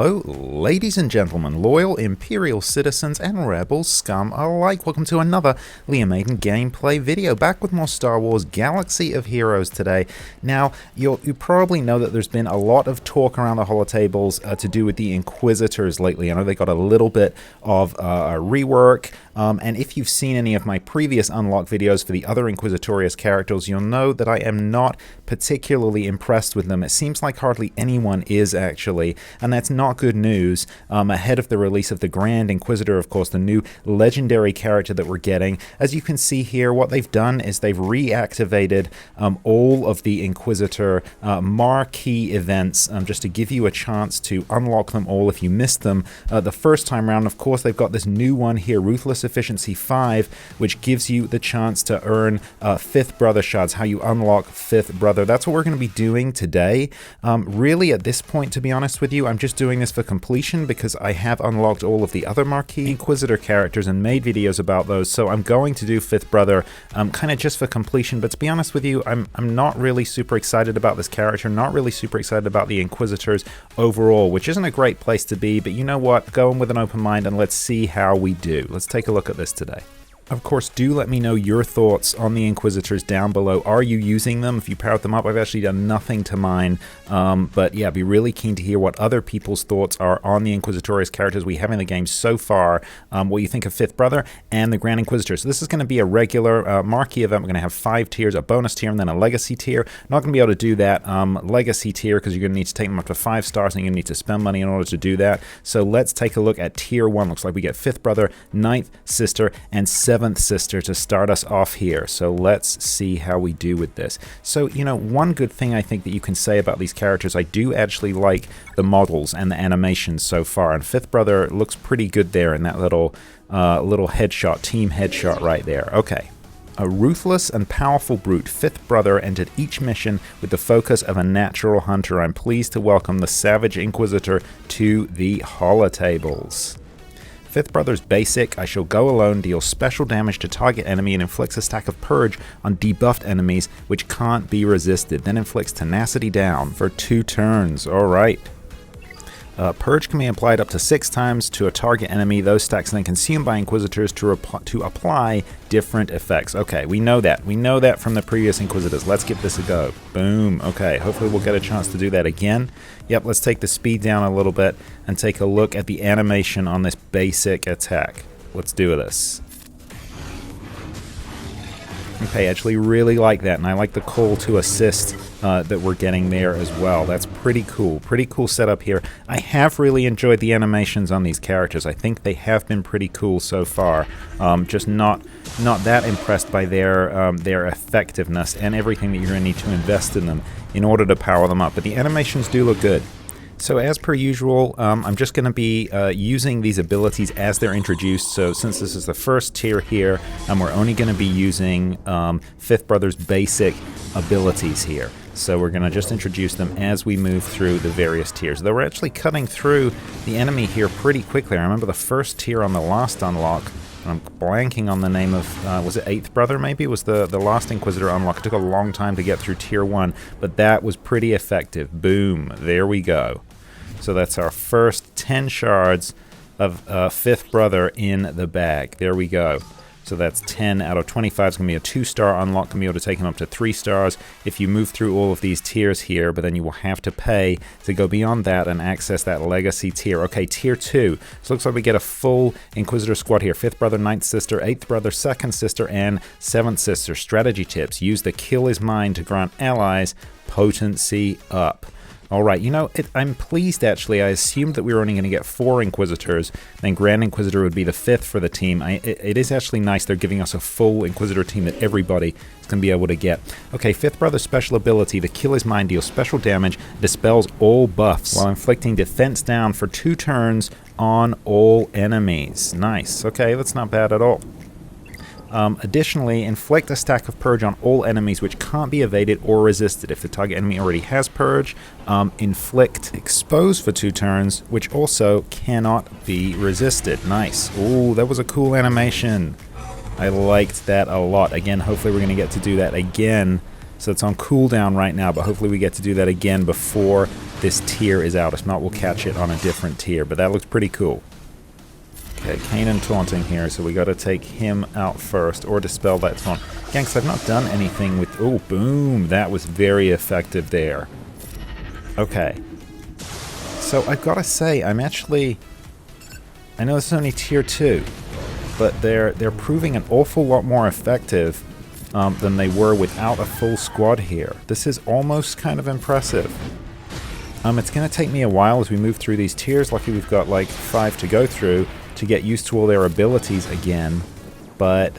Hello, ladies and gentlemen, loyal Imperial citizens and rebel scum alike. Welcome to another Liam Maiden gameplay video. Back with more Star Wars Galaxy of Heroes today. Now, you probably know that there's been a lot of talk around the holotables to do with the Inquisitors lately. I know they got a little bit of a rework. And if you've seen any of my previous unlock videos for the other Inquisitorius characters, you'll know that I am not particularly impressed with them. It seems like hardly anyone is, actually, and that's not good news ahead of the release of the Grand Inquisitor, of course, the new legendary character that we're getting. As you can see here, what they've done is they've reactivated all of the Inquisitor Marquee events just to give you a chance to unlock them all if you missed them the first time around. Of course, they've got this new one here, Ruthless Efficiency 5, which gives you the chance to earn Fifth Brother shards, how you unlock Fifth Brother. That's what we're going to be doing today. Really, at this point, to be honest with you, I'm just doing this for completion because I have unlocked all of the other Marquee Inquisitor characters and made videos about those, so I'm going to do Fifth Brother kind of just for completion. But to be honest with you, I'm not really super excited about this character, not really super excited about the Inquisitors overall, which isn't a great place to be, but you know what? Go in with an open mind and let's see how we do. Let's take a look at this today. Of course, do let me know your thoughts on the Inquisitors down below. Are you using them? If you powered them up, I've actually done nothing to mine. But yeah, I'd be really keen to hear what other people's thoughts are on the Inquisitorius characters we have in the game so far. What you think of Fifth Brother and the Grand Inquisitor. So this is going to be a regular Marquee event. We're going to have 5 tiers, a bonus tier, and then a legacy tier. Not going to be able to do that legacy tier because you're going to need to take them up to 5 stars and you're going to need to spend money in order to do that. So let's take a look at tier 1. Looks like we get Fifth Brother, Ninth Sister, and Seventh Sister to start us off here. So let's see how we do with this. So, you know, one good thing I think that you can say about these characters, I do actually like the models and the animations so far, and Fifth Brother looks pretty good there in that little headshot, team headshot right there. Okay. A ruthless and powerful brute, Fifth Brother entered each mission with the focus of a natural hunter. I'm pleased to welcome the Savage Inquisitor to the holotables. Fifth Brother's basic, I shall go alone, deals special damage to target enemy and inflicts a stack of purge on debuffed enemies which can't be resisted, then inflicts tenacity down for 2 turns. Alright. Purge can be applied up to 6 times to a target enemy. Those stacks are then consumed by Inquisitors to apply different effects. Okay, we know that. We know that from the previous Inquisitors. Let's give this a go. Boom. Okay, hopefully we'll get a chance to do that again. Yep, let's take the speed down a little bit and take a look at the animation on this basic attack. Let's do this. Okay, I actually really like that, and I like the call to assist that we're getting there as well. That's pretty cool. Pretty cool setup here. I have really enjoyed the animations on these characters. I think they have been pretty cool so far. Just not that impressed by their effectiveness and everything that you're going to need to invest in them in order to power them up. But the animations do look good. So as per usual, I'm just going to be using these abilities as they're introduced. So since this is the first tier here, we're only going to be using Fifth Brother's basic abilities here. So we're going to just introduce them as we move through the various tiers. Though we're actually cutting through the enemy here pretty quickly. I remember the first tier on the last unlock. I'm blanking on the name of, was it 8th Brother maybe? Was the last Inquisitor unlock. It took a long time to get through tier 1, but that was pretty effective. Boom, there we go. So that's our first 10 shards of Fifth Brother in the bag. There we go. So that's 10 out of 25. It's going to be a 2-star unlock. Going to be able to take him up to 3 stars if you move through all of these tiers here, but then you will have to pay to go beyond that and access that legacy tier. Okay, tier 2. So it looks like we get a full Inquisitor squad here. Fifth Brother, Ninth Sister, 8th Brother, 2nd Sister, and 7th Sister. Strategy tips. Use the Kill Is Mine to grant allies potency up. Alright, you know, I'm pleased actually. I assumed that we were only going to get 4 Inquisitors, then Grand Inquisitor would be the 5th for the team. It is actually nice they're giving us a full Inquisitor team that everybody is going to be able to get. Okay, Fifth Brother's special ability, the Kill Is Mine, deals special damage, dispels all buffs, while inflicting defense down for 2 turns on all enemies. Nice. Okay, that's not bad at all. Additionally, inflict a stack of purge on all enemies which can't be evaded or resisted. If the target enemy already has purge, inflict expose for 2 turns, which also cannot be resisted. Nice. Ooh, that was a cool animation. I liked that a lot. Again, hopefully we're going to get to do that again. So it's on cooldown right now, but hopefully we get to do that again before this tier is out. If not, we'll catch it on a different tier, but that looks pretty cool. Okay, Kanan taunting here, so we got to take him out first, or dispel that taunt. Again, because I've not done anything with... Oh, boom! That was very effective there. Okay. So I've got to say, I'm actually... I know this is only tier 2, but they're proving an awful lot more effective than they were without a full squad here. This is almost kind of impressive. It's going to take me a while as we move through these tiers. Lucky we've got like 5 to go through to get used to all their abilities again. But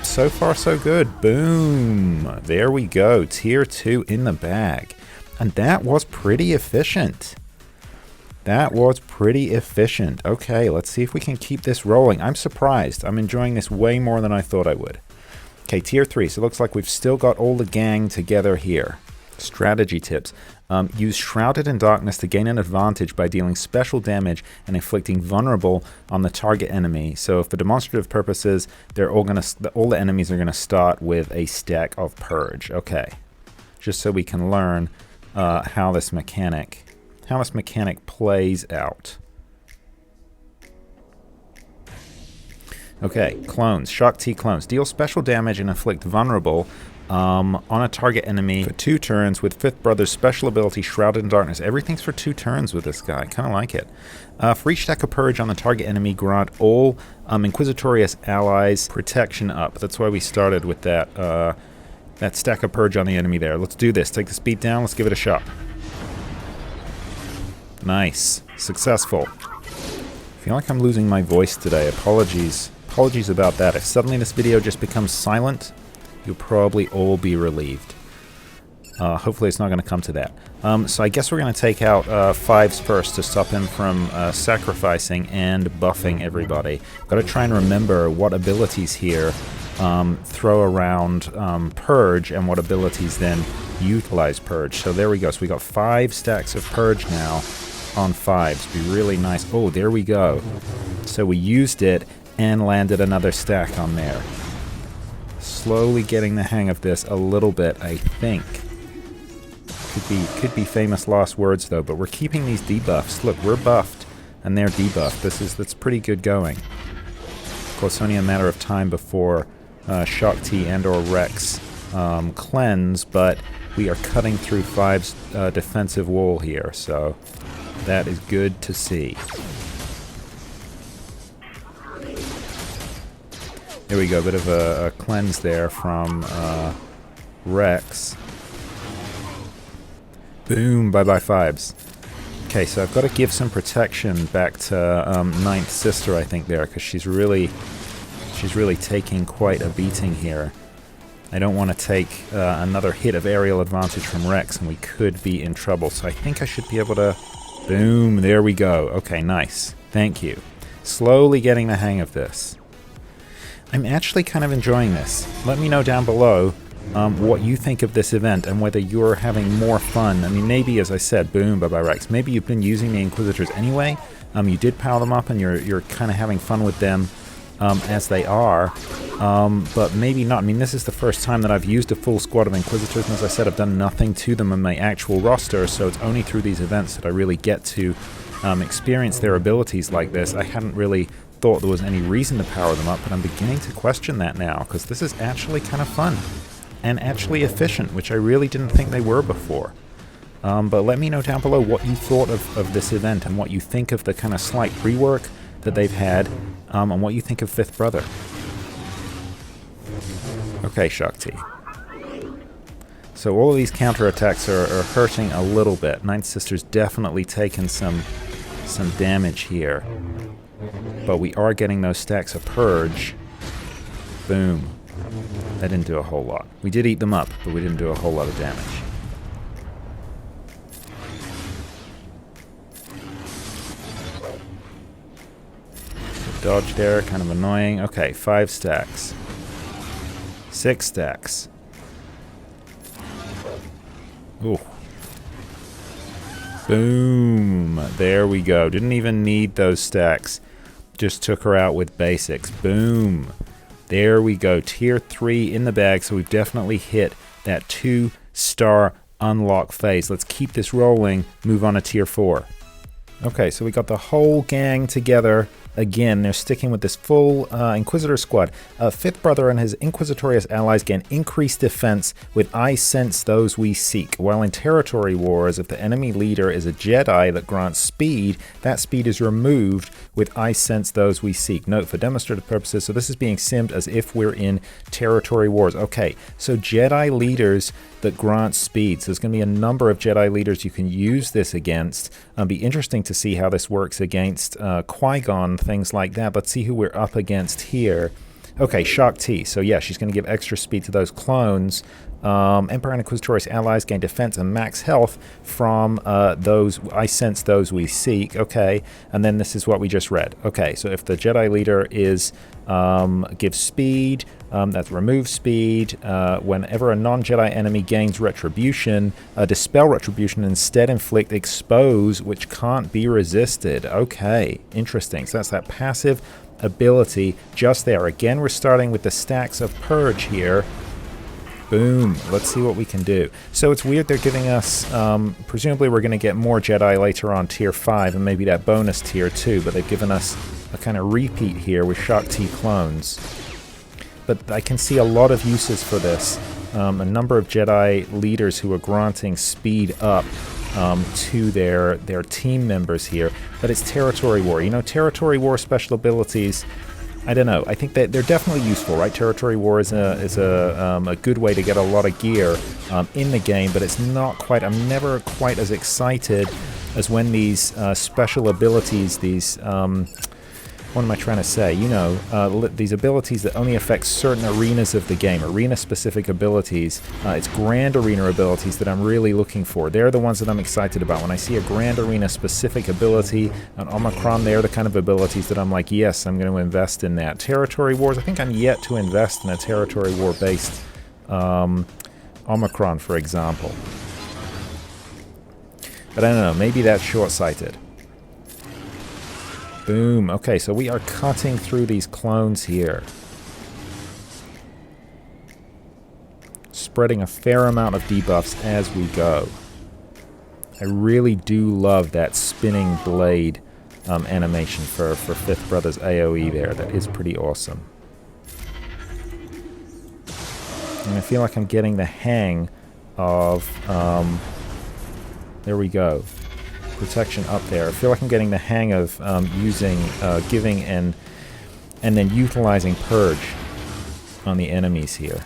so far so good. Boom. There we go. Tier 2 in the bag. And that was pretty efficient. That was pretty efficient. Okay, let's see if we can keep this rolling. I'm surprised. I'm enjoying this way more than I thought I would. Okay, tier 3. So it looks like we've still got all the gang together here. Strategy tips. Use Shrouded in Darkness to gain an advantage by dealing special damage and inflicting vulnerable on the target enemy. So for demonstrative purposes, they're all the enemies are gonna start with a stack of Purge. Okay, just so we can learn how this mechanic plays out. Okay, clones. Shock T clones. Deal special damage and inflict vulnerable on a target enemy for 2 turns with Fifth Brother's special ability Shrouded in Darkness. Everything's for 2 turns with this guy. Kind of like it. For each stack of Purge on the target enemy, grant all Inquisitorius allies protection up. That's why we started with that stack of Purge on the enemy there. Let's do this. Take the speed down. Let's give it a shot. Nice. Successful. I feel like I'm losing my voice today. Apologies about that. If suddenly this video just becomes silent, you'll probably all be relieved. Hopefully it's not going to come to that. So I guess we're going to take out 5s first to stop him from sacrificing and buffing everybody. Got to try and remember what abilities here throw around Purge and what abilities then utilize Purge. So there we go. So we got 5 stacks of Purge now on 5s. Be really nice. Oh, there we go. So we used it and landed another stack on there. Slowly getting the hang of this a little bit, I think. Could be famous lost words though, but we're keeping these debuffs. Look, we're buffed and they're debuffed. That's pretty good going. Of course, only a matter of time before Shock T and or Rex cleanse, but we are cutting through 5's defensive wall here, so that is good to see. There we go, a bit of a cleanse there from Rex. Boom, bye-bye 5s. Okay, so I've got to give some protection back to Ninth Sister, I think, there, because she's really taking quite a beating here. I don't want to take another hit of aerial advantage from Rex, and we could be in trouble, so I think I should be able to... Boom, there we go. Okay, nice. Thank you. Slowly getting the hang of this. I'm actually kind of enjoying this. Let me know down below what you think of this event and whether you're having more fun. I mean, maybe, as I said, boom, bye-bye Rex. Maybe you've been using the Inquisitors anyway. You did power them up and you're kind of having fun with them as they are. But maybe not. I mean, this is the first time that I've used a full squad of Inquisitors, and as I said, I've done nothing to them in my actual roster, so it's only through these events that I really get to experience their abilities like this. I hadn't really thought there was any reason to power them up, but I'm beginning to question that now, because this is actually kind of fun and actually efficient, which I really didn't think they were before. But let me know down below what you thought of this event and what you think of the kind of slight rework that they've had, and what you think of Fifth Brother. Okay, Shock T. So all of these counterattacks are hurting a little bit. Ninth Sister's definitely taken some damage here. But we are getting those stacks of Purge. Boom. That didn't do a whole lot. We did eat them up, but we didn't do a whole lot of damage. Dodge there, kind of annoying. Okay, 5 stacks. 6 stacks. Ooh. Boom. There we go. Didn't even need those stacks. Just took her out with basics. Boom. There we go. Tier 3 in the bag, so we've definitely hit that 2-star unlock phase. Let's keep this rolling, move on to tier 4. Okay, so we got the whole gang together. Again, they're sticking with this full Inquisitor squad. Fifth Brother and his Inquisitorius allies gain increased defense with I sense those we seek. While in territory wars, if the enemy leader is a Jedi that grants speed, that speed is removed with I sense those we seek. Note, for demonstrative purposes, so this is being simmed as if we're in territory wars. Okay, so Jedi leaders that grant speed. So there's going to be a number of Jedi leaders you can use this against. It'll be interesting to see how this works against Qui-Gon, things like that. Let's see who we're up against here. Okay, Shaak Ti. So yeah, she's going to give extra speed to those clones. Emperor and Inquisitorius allies gain defense and max health from those. I sense those we seek. Okay, and then this is what we just read. Okay, so if the Jedi leader is gives speed, that's remove speed. Whenever a non-Jedi enemy gains retribution, dispel retribution, instead inflict expose, which can't be resisted. Okay, interesting. So that's that passive ability just there. Again, we're starting with the stacks of purge here. Boom. Let's see what we can do. So it's weird they're giving us, presumably we're going to get more Jedi later on tier 5 and maybe that bonus tier 2, but they've given us a kind of repeat here with Shaak Ti clones. But I can see a lot of uses for this. A number of Jedi leaders who are granting speed up to their team members here. But it's territory war. You know, territory war special abilities, I don't know. I think that they're definitely useful, right? Territory war is a good way to get a lot of gear in the game, but it's not quite. I'm never quite as excited as when these special abilities, these what am I trying to say? You know, these abilities that only affect certain arenas of the game, arena-specific abilities. It's Grand Arena abilities that I'm really looking for. They're the ones that I'm excited about. When I see a Grand Arena-specific ability, an Omicron, they're the kind of abilities that I'm like, yes, I'm going to invest in that. Territory Wars, I think I'm yet to invest in a Territory War-based Omicron, for example. But I don't know, maybe that's short-sighted. Boom. Okay, so we are cutting through these clones here. Spreading a fair amount of debuffs as we go. I really do love that spinning blade animation for Fifth Brother's AoE there. That is pretty awesome. And I feel like I'm getting the hang of... there we go. Protection up there. I feel like I'm getting the hang of using, giving, and then utilizing Purge on the enemies here.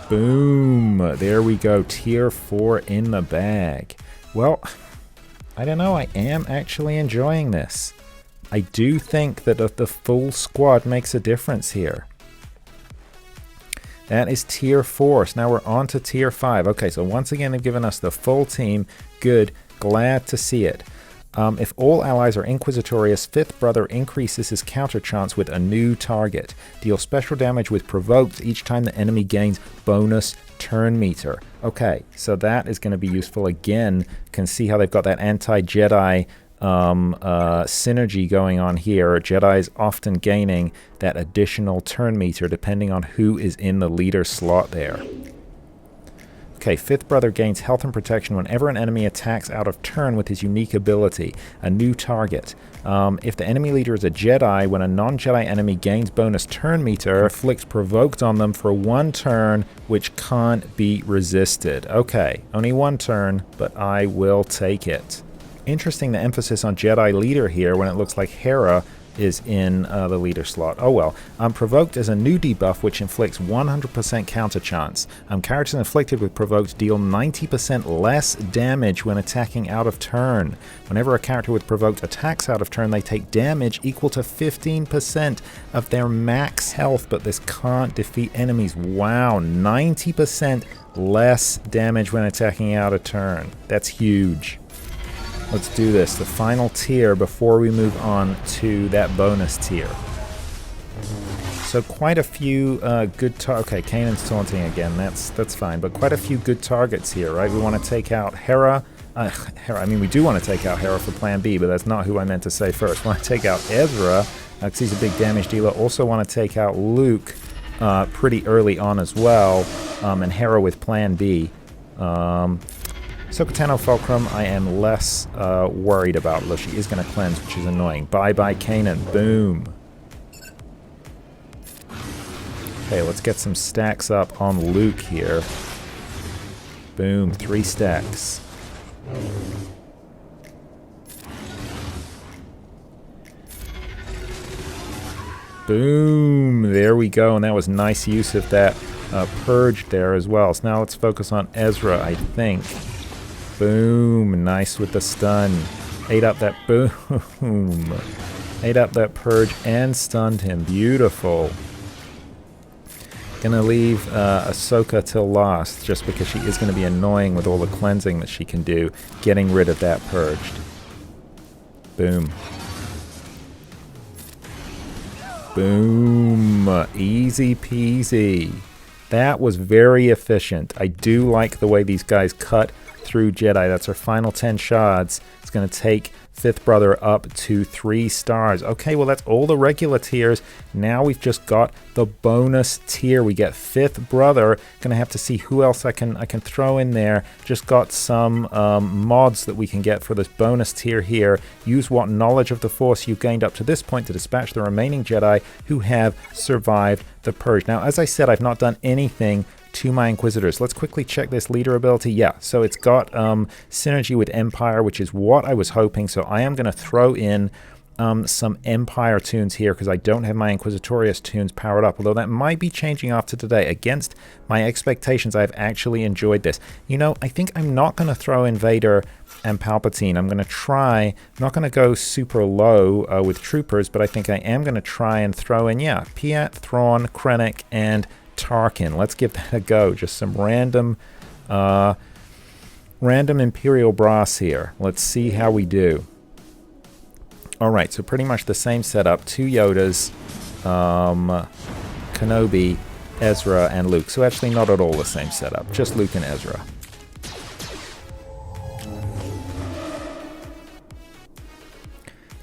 Boom! There we go. Tier 4 in the bag. Well, I don't know. I am actually enjoying this. I do think that the full squad makes a difference here. That is tier 4. So now we're on to tier 5. Okay, so once again, they've given us the full team. Good. Glad to see it. If all allies are Inquisitorius, Fifth Brother increases his counter chance with a new target. Deal special damage with provoked each time the enemy gains bonus turn meter. Okay, so that is going to be useful. Again, can see how they've got that anti-Jedi synergy going on here. Jedi's often gaining that additional turn meter depending on who is in the leader slot there. Okay, Fifth Brother gains health and protection whenever an enemy attacks out of turn with his unique ability, a new target. If the enemy leader is a Jedi, when a non-Jedi enemy gains bonus turn meter, inflicts provoked on them for 1 turn, which can't be resisted. Okay, only 1 turn, but I will take it. Interesting the emphasis on Jedi leader here when it looks like Hera is in the leader slot. Oh well. Provoked is a new debuff which inflicts 100% counter chance. Characters inflicted with provoked deal 90% less damage when attacking out of turn. Whenever a character with provoked attacks out of turn, they take damage equal to 15% of their max health, but this can't defeat enemies. Wow, 90% less damage when attacking out of turn. That's huge. Let's do this, the final tier before we move on to that bonus tier. So quite a few good okay, Kanan's taunting again, that's fine, but quite a few good targets here, right? We want to take out Hera. I mean, we do want to take out Hera for plan B, but that's not who I meant to say first. We want to take out Ezra, because he's a big damage dealer. Also want to take out Luke pretty early on as well, and Hera with plan B. Sokotano Fulcrum, I am less worried about, although she is going to cleanse, which is annoying. Bye-bye, Kanan. Boom. Okay, let's get some stacks up on Luke here. Boom, 3 stacks. Boom, there we go, and that was nice use of that purge there as well. So now let's focus on Ezra, I think. Boom, nice with the stun. Ate up that boom. Ate up that purge and stunned him. Beautiful. Gonna leave Ahsoka till last, just because she is going to be annoying with all the cleansing that she can do, getting rid of that purged. Boom. Boom. Easy peasy. That was very efficient. I do like the way these guys cut through Jedi. That's our final 10 shards. It's going to take Fifth Brother up to 3 stars. Okay, well, that's all the regular tiers. Now we've just got the bonus tier. We get Fifth Brother. Gonna have to see who else I can throw in there. Just got some mods that we can get for this bonus tier here. Use what knowledge of the Force you've gained up to this point to dispatch the remaining Jedi who have survived the Purge. Now, as I said, I've not done anything to my Inquisitors. Let's quickly check this leader ability. Yeah, so it's got synergy with Empire, which is what I was hoping. So I am going to throw in some Empire tunes here because I don't have my Inquisitorius tunes powered up, although that might be changing after today. Against my expectations, I've actually enjoyed this. You know, I think I'm not going to throw in Vader and Palpatine. I'm going to try, I'm not going to go super low with Troopers, but I think I am going to try and throw in, yeah, Piat, Thrawn, Krennic, and Tarkin. Let's give that a go. Just some random Imperial brass here. Let's see how we do. Alright, so pretty much the same setup. 2 Yodas, Kenobi, Ezra, and Luke. So actually not at all the same setup. Just Luke and Ezra.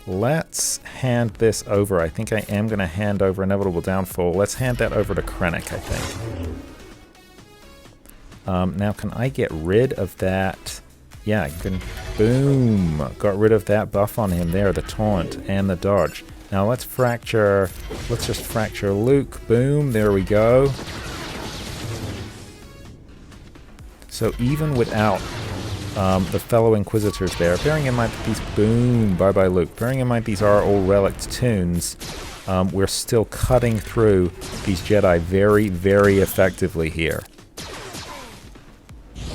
Let's hand this over. I think I am going to hand over Inevitable Downfall. Let's hand that over to Krennic, I think. Now, can I get rid of that? Yeah, I can. Boom. Got rid of that buff on him there, the taunt and the dodge. Now, let's fracture. Let's just fracture Luke. Boom. There we go. So even without the fellow Inquisitors there, bearing in mind that these, boom, bye-bye Luke, bearing in mind these are all relict tunes, we're still cutting through these Jedi very, very effectively here.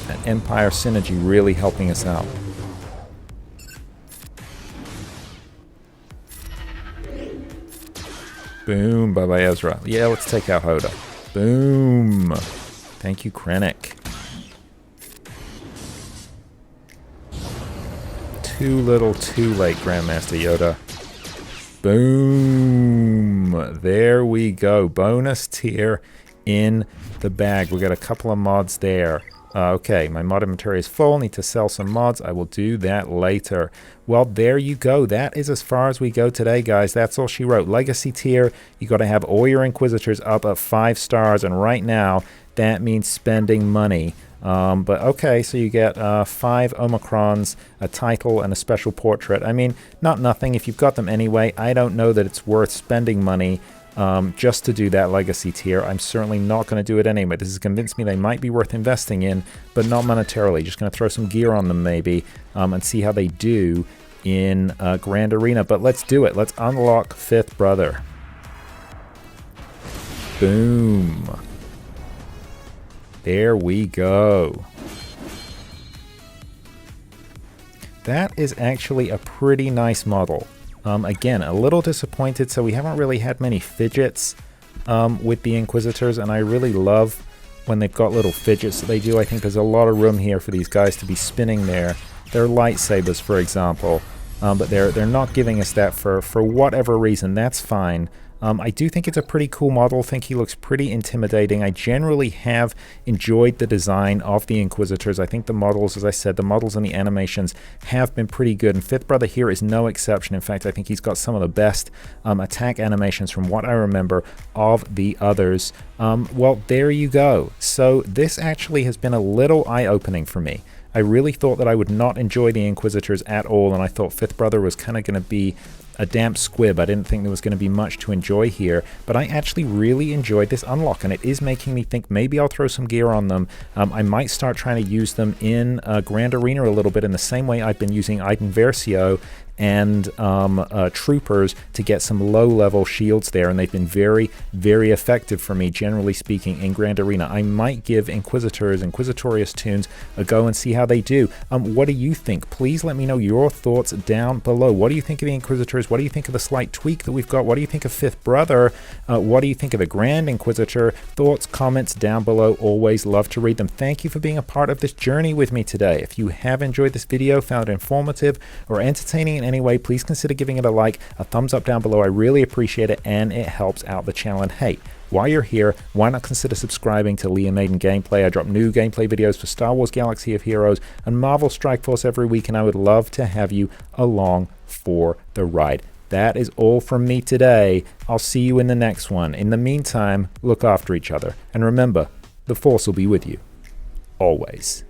And Empire synergy really helping us out. Boom, bye-bye Ezra. Yeah, let's take out Hoda. Boom. Thank you, Krennic. Too little, too late, Grandmaster Yoda. Boom. There we go. Bonus tier in the bag. We got a couple of mods there. Okay, my mod inventory is full. Need to sell some mods. I will do that later. Well, there you go. That is as far as we go today, guys. That's all she wrote. Legacy tier, you got to have all your Inquisitors up at 5 stars, and right now, that means spending money. But okay, so you get 5 Omicrons, a title, and a special portrait. I mean, not nothing. If you've got them anyway, I don't know that it's worth spending money just to do that legacy tier. I'm certainly not going to do it anyway. This has convinced me they might be worth investing in, but not monetarily. Just going to throw some gear on them maybe and see how they do in Grand Arena. But let's do it. Let's unlock Fifth Brother. Boom. There we go. That is actually a pretty nice model. Again, a little disappointed, so we haven't really had many fidgets with the Inquisitors, and I really love when they've got little fidgets that they do. I think there's a lot of room here for these guys to be spinning their lightsabers, for example, but they're not giving us that for whatever reason. That's fine. I do think it's a pretty cool model. I think he looks pretty intimidating. I generally have enjoyed the design of the Inquisitors. I think the models, as I said, the models and the animations have been pretty good, and Fifth Brother here is no exception. In fact, I think he's got some of the best attack animations from what I remember of the others. Well, there you go. So this actually has been a little eye-opening for me. I really thought that I would not enjoy the Inquisitors at all, and I thought Fifth Brother was kind of going to be a damp squib. I didn't think there was going to be much to enjoy here, but I actually really enjoyed this unlock, and it is making me think maybe I'll throw some gear on them. I might start trying to use them in Grand Arena a little bit in the same way I've been using Iden Versio and troopers to get some low-level shields there, and they've been very, very effective for me, generally speaking, in Grand Arena. I might give Inquisitors, Inquisitorius tunes a go and see how they do. What do you think? Please let me know your thoughts down below. What do you think of the Inquisitors? What do you think of the slight tweak that we've got? What do you think of Fifth Brother? What do you think of the Grand Inquisitor? Thoughts, comments down below. Always love to read them. Thank you for being a part of this journey with me today. If you have enjoyed this video, found it informative or entertaining in any way, please consider giving it a like, a thumbs up down below. I really appreciate it, and it helps out the channel. And hey, while you're here, why not consider subscribing to Liam Maiden Gameplay? I drop new gameplay videos for Star Wars Galaxy of Heroes and Marvel Strike Force every week, and I would love to have you along for the ride. That is all from me today. I'll see you in the next one. In the meantime, look after each other, and remember, the Force will be with you always.